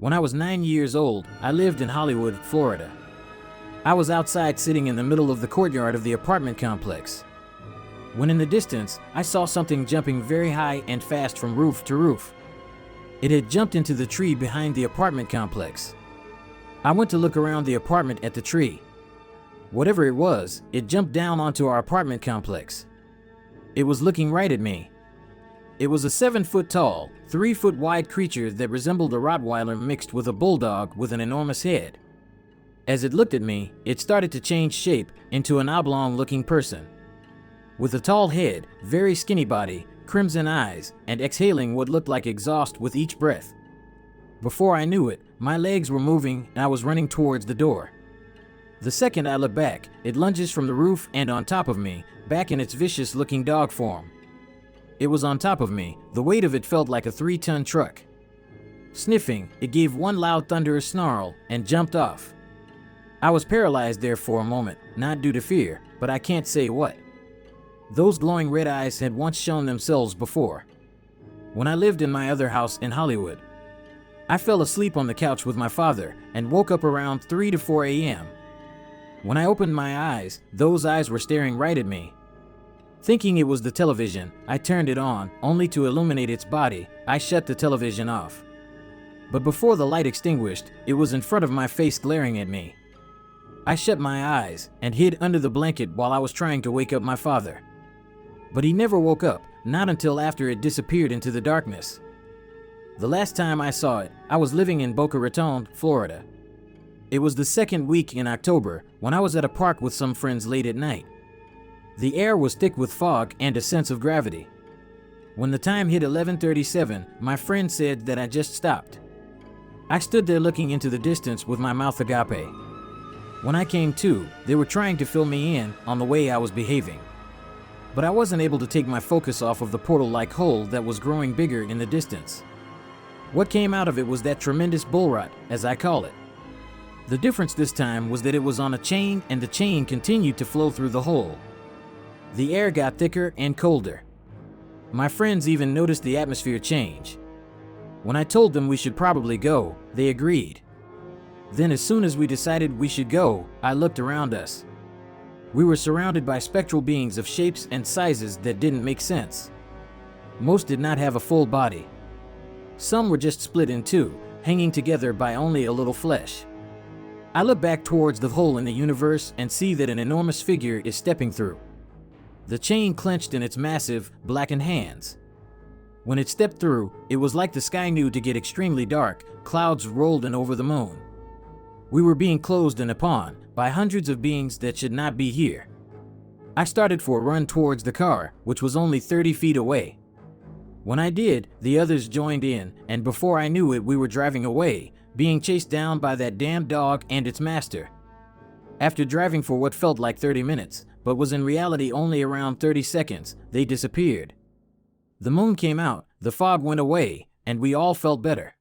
When I was 9 years old, I lived in Hollywood, Florida. I was outside sitting in the middle of the courtyard of the apartment complex, when in the distance, I saw something jumping very high and fast from roof to roof. It had jumped into the tree behind the apartment complex. I went to look around the apartment at the tree. Whatever it was, it jumped down onto our apartment complex. It was looking right at me. It was a 7-foot tall, 3-foot wide creature that resembled a Rottweiler mixed with a bulldog with an enormous head. As it looked at me, it started to change shape into an oblong-looking person, with a tall head, very skinny body, crimson eyes, and exhaling what looked like exhaust with each breath. Before I knew it, my legs were moving and I was running towards the door. The second I looked back, it lunges from the roof and on top of me, back in its vicious-looking dog form. It was on top of me. The weight of it felt like a 3-ton truck. Sniffing, it gave one loud thunderous snarl and jumped off. I was paralyzed there for a moment, not due to fear, but I can't say what. Those glowing red eyes had once shown themselves before, when I lived in my other house in Hollywood. I fell asleep on the couch with my father and woke up around 3 to 4 a.m. When I opened my eyes, those eyes were staring right at me. Thinking it was the television, I turned it on, only to illuminate its body. I shut the television off. But before the light extinguished, it was in front of my face glaring at me. I shut my eyes and hid under the blanket while I was trying to wake up my father. But he never woke up, not until after it disappeared into the darkness. The last time I saw it, I was living in Boca Raton, Florida. It was the second week in October when I was at a park with some friends late at night. The air was thick with fog and a sense of gravity. When the time hit 11:37, my friend said that I just stopped. I stood there looking into the distance with my mouth agape. When I came to, they were trying to fill me in on the way I was behaving. But I wasn't able to take my focus off of the portal-like hole that was growing bigger in the distance. What came out of it was that tremendous bull rot, as I call it. The difference this time was that it was on a chain and the chain continued to flow through the hole. The air got thicker and colder. My friends even noticed the atmosphere change. When I told them we should probably go, they agreed. Then as soon as we decided we should go, I looked around us. We were surrounded by spectral beings of shapes and sizes that didn't make sense. Most did not have a full body. Some were just split in two, hanging together by only a little flesh. I look back towards the hole in the universe and see that an enormous figure is stepping through, the chain clenched in its massive, blackened hands. When it stepped through, it was like the sky knew to get extremely dark. Clouds rolled in over the moon. We were being closed in upon by hundreds of beings that should not be here. I started for a run towards the car, which was only 30 feet away. When I did, the others joined in, and before I knew it, we were driving away, being chased down by that damn dog and its master. After driving for what felt like 30 minutes, but was in reality only around 30 seconds, they disappeared. The moon came out, the fog went away, and we all felt better.